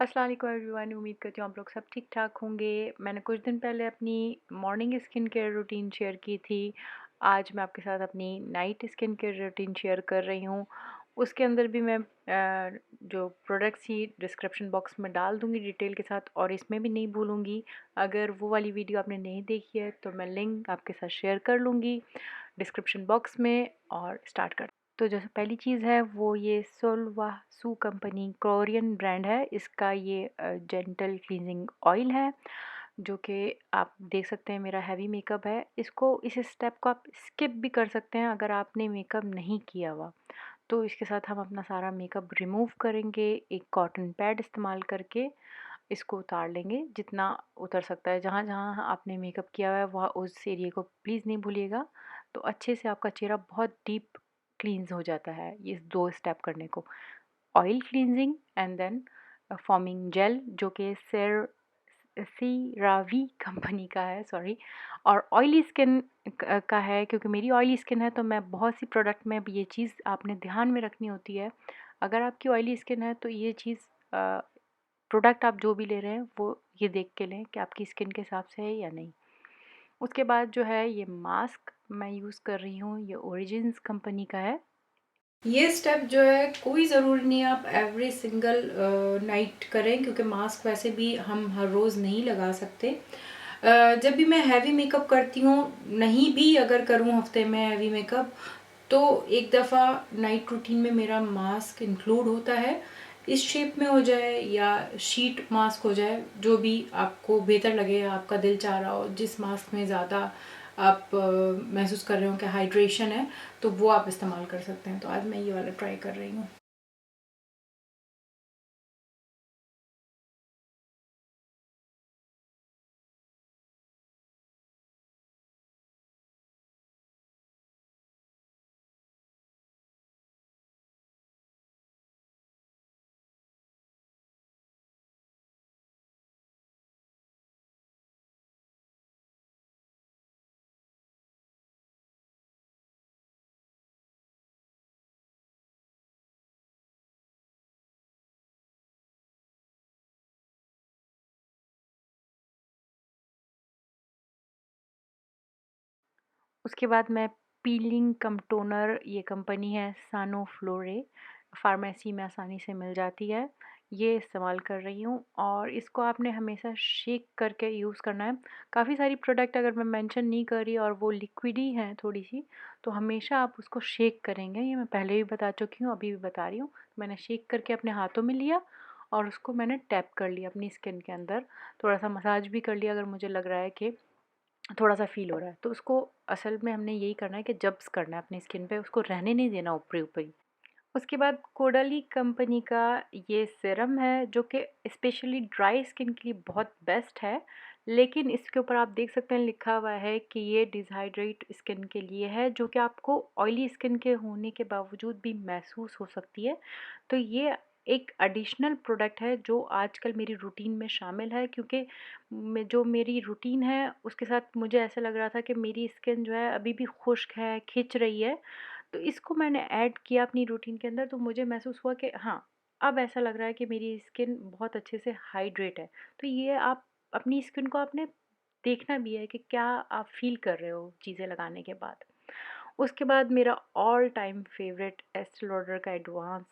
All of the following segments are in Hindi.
अस्सलाम वालेकुम एवरीवन। उम्मीद करती हूँ आप लोग सब ठीक ठाक होंगे। मैंने कुछ दिन पहले अपनी morning skin care routine share की थी। आज मैं आपके साथ अपनी night skin care routine share कर रही हूँ। उसके अंदर भी मैं जो प्रोडक्ट्स ही डिस्क्रिप्शन बॉक्स में डाल दूँगी डिटेल के साथ, और इसमें भी नहीं भूलूँगी। अगर वो वाली वीडियो आपने नहीं देखी है तो मैं लिंक आपके साथ शेयर कर लूँगी डिस्क्रिप्शन बॉक्स में। और स्टार्ट कर, तो जैसे पहली चीज़ है वो ये सोलवासु कंपनी कोरियन ब्रांड है। इसका ये जेंटल क्लींजिंग ऑयल है, जो कि आप देख सकते हैं मेरा हैवी मेकअप है। इसको, इस स्टेप को आप स्किप भी कर सकते हैं अगर आपने मेकअप नहीं किया हुआ। तो इसके साथ हम अपना सारा मेकअप रिमूव करेंगे। एक कॉटन पैड इस्तेमाल करके इसको उतार लेंगे जितना उतर सकता है। जहाँ जहाँ आपने मेकअप किया हुआ है वहाँ उस एरिया को प्लीज़ नहीं भूलिएगा। तो अच्छे से आपका चेहरा बहुत डीप क्लींस हो जाता है ये दो स्टेप करने को। Oil cleansing and then foaming gel, जो कि सीरावी कंपनी का है, सॉरी। और ऑयली स्किन का है, क्योंकि मेरी ऑयली स्किन है तो मैं बहुत सी प्रोडक्ट में ये चीज़ आपने ध्यान में रखनी होती है। अगर आपकी ऑयली स्किन है तो ये चीज़, प्रोडक्ट आप जो भी ले रहे हैं वो ये देख के लें कि आपकी स्किन के हिसाब से है या नहीं। उसके बाद जो है ये मास्क मैं यूज़ कर रही हूँ, ये ओरिजिन्स कंपनी का है। ये स्टेप जो है कोई ज़रूरी नहीं है आप एवरी सिंगल नाइट करें, क्योंकि मास्क वैसे भी हम हर रोज़ नहीं लगा सकते। जब भी मैं हैवी मेकअप करती हूँ, नहीं भी अगर करूँ हफ्ते में हैवी मेकअप, तो एक दफ़ा नाइट रूटीन में मेरा मास्क इंक्लूड होता है। इस शेप में हो जाए या शीट मास्क हो जाए, जो भी आपको बेहतर लगे, आपका दिल चाह रहा हो, जिस मास्क में ज़्यादा आप महसूस कर रहे हो कि हाइड्रेशन है, तो वो आप इस्तेमाल कर सकते हैं। तो आज मैं ये वाला ट्राई कर रही हूँ। उसके बाद मैं पीलिंग कम टोनर, ये कंपनी है सानो फ्लोरे, फार्मेसी में आसानी से मिल जाती है, ये इस्तेमाल कर रही हूँ। और इसको आपने हमेशा शेक करके यूज़ करना है। काफ़ी सारी प्रोडक्ट अगर मैं मेंशन नहीं कर रही और वो लिक्विड ही हैं थोड़ी सी, तो हमेशा आप उसको शेक करेंगे। ये मैं पहले भी बता चुकी हूँ, अभी भी बता रही हूँ। मैंने शेक करके अपने हाथों में लिया और उसको मैंने टैप कर लिया अपनी स्किन के अंदर। थोड़ा सा मसाज भी कर लिया अगर मुझे लग रहा है कि थोड़ा-सा फ़ील हो रहा है। तो उसको असल में हमने यही करना है कि जब्स करना है अपनी स्किन पे, उसको रहने नहीं देना ऊपरी-ऊपरी। उसके बाद कोडाली कंपनी का ये सीरम है, जो कि स्पेशली ड्राई स्किन के लिए बहुत बेस्ट है। लेकिन इसके ऊपर आप देख सकते हैं लिखा हुआ है कि ये डिहाइड्रेट स्किन के लिए है, जो कि आपको ऑयली स्किन के होने के बावजूद भी महसूस हो सकती है। तो ये एक एडिशनल प्रोडक्ट है जो आजकल मेरी रूटीन में शामिल है, क्योंकि जो मेरी रूटीन है उसके साथ मुझे ऐसा लग रहा था कि मेरी स्किन जो है अभी भी खुश्क है, खिंच रही है। तो इसको मैंने ऐड किया अपनी रूटीन के अंदर, तो मुझे महसूस हुआ कि हाँ, अब ऐसा लग रहा है कि मेरी स्किन बहुत अच्छे से हाइड्रेट है। तो ये आप अपनी स्किन को आपने देखना भी है कि क्या आप फ़ील कर रहे हो चीज़ें लगाने के बाद। उसके बाद मेरा ऑल टाइम फेवरेट एस्टे लॉडर का एडवांस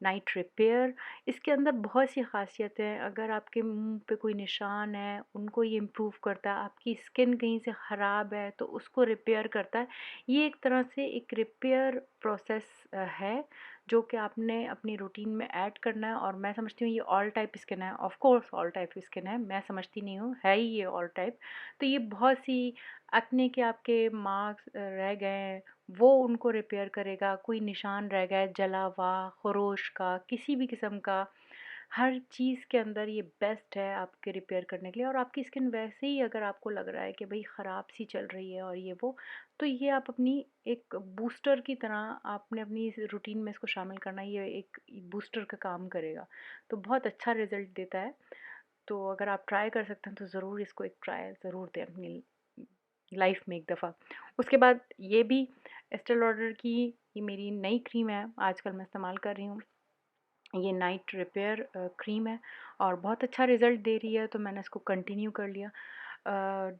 नाइट रिपेयर। इसके अंदर बहुत सी ख़ासियतें हैं। अगर आपके मुंह पे कोई निशान है उनको ये इम्प्रूव करता है, आपकी स्किन कहीं से ख़राब है तो उसको रिपेयर करता है। ये एक तरह से एक रिपेयर प्रोसेस है, जो कि आपने अपनी रूटीन में ऐड करना है। और मैं समझती हूँ ये ऑल टाइप स्किन है, of course all type skin है, मैं समझती नहीं हूँ, है ही ये ऑल टाइप। तो ये बहुत सी एक्ने के आपके मार्क्स रह गए हैं, वो उनको रिपेयर करेगा। कोई निशान रह गया है जला हुआ, खरोश का, किसी भी किस्म का, हर चीज़ के अंदर ये बेस्ट है आपके रिपेयर करने के लिए। और आपकी स्किन वैसे ही अगर आपको लग रहा है कि भाई ख़राब सी चल रही है और ये वो, तो ये आप अपनी एक बूस्टर की तरह आपने अपनी इस रूटीन में इसको शामिल करना है। ये एक बूस्टर का काम करेगा, तो बहुत अच्छा रिज़ल्ट देता है। तो अगर आप ट्राई कर सकते हैं तो ज़रूर इसको एक ट्राई ज़रूर दें अपनी लाइफ में एक दफ़ा। उसके बाद ये भी एस्टे लॉडर की, ये मेरी नई क्रीम है, आजकल मैं इस्तेमाल कर रही हूँ। ये नाइट रिपेयर क्रीम है और बहुत अच्छा रिज़ल्ट दे रही है, तो मैंने इसको कंटिन्यू कर लिया।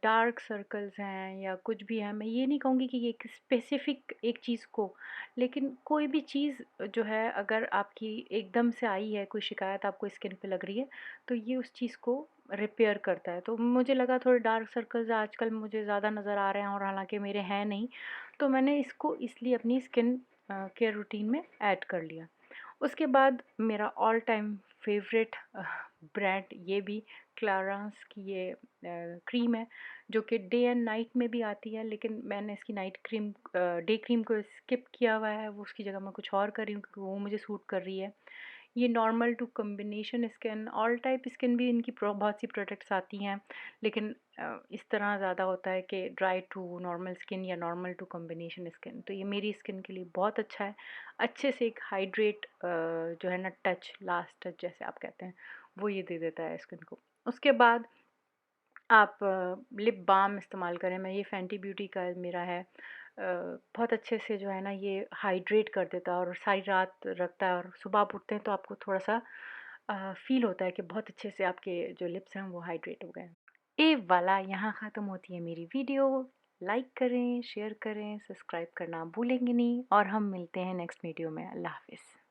डार्क सर्कल्स हैं या कुछ भी है, मैं ये नहीं कहूँगी कि ये एक स्पेसिफ़िक एक चीज़ को, लेकिन कोई भी चीज़ जो है अगर आपकी एकदम से आई है, कोई शिकायत आपको स्किन पे लग रही है, तो ये उस चीज़ को रिपेयर करता है। तो मुझे लगा थोड़े डार्क सर्कल्स आजकल मुझे ज़्यादा नज़र आ रहे हैं और हालाँकि मेरे हैं नहीं, तो मैंने इसको इसलिए अपनी स्किन केयर रूटीन में ऐड कर लिया। उसके बाद मेरा ऑल टाइम फेवरेट ब्रांड ये भी क्लारांस की ये क्रीम है, जो कि डे एंड नाइट में भी आती है, लेकिन मैंने इसकी नाइट क्रीम डे क्रीम को स्किप किया हुआ है, वो उसकी जगह मैं कुछ और कर रही हूँ क्योंकि वो मुझे सूट कर रही है। ये normal to combination skin, all type skin भी इनकी बहुत सी प्रोडक्ट्स आती हैं, लेकिन इस तरह ज़्यादा होता है कि ड्राई टू नॉर्मल स्किन या नॉर्मल टू कॉम्बिनेशन स्किन, तो ये मेरी स्किन के लिए बहुत अच्छा है। अच्छे से एक हाइड्रेट जो है ना टच, लास्ट टच जैसे आप कहते हैं, वो ये दे देता है स्किन को। उसके बाद आप लिप बाम इस्तेमाल करें, मैं ये फ़ेंटी ब्यूटी का मेरा है। बहुत अच्छे से जो है ना ये हाइड्रेट कर देता है और सारी रात रखता है और सुबह आप उठते हैं तो आपको थोड़ा-सा फ़ील होता है कि बहुत अच्छे से आपके जो लिप्स हैं वो हाइड्रेट हो गए हैं। ए वाला यहाँ ख़त्म होती है मेरी वीडियो। लाइक करें, शेयर करें, सब्सक्राइब करना भूलेंगे नहीं और हम मिलते हैं नेक्स्ट वीडियो में। अल्लाह हाफ़िज़।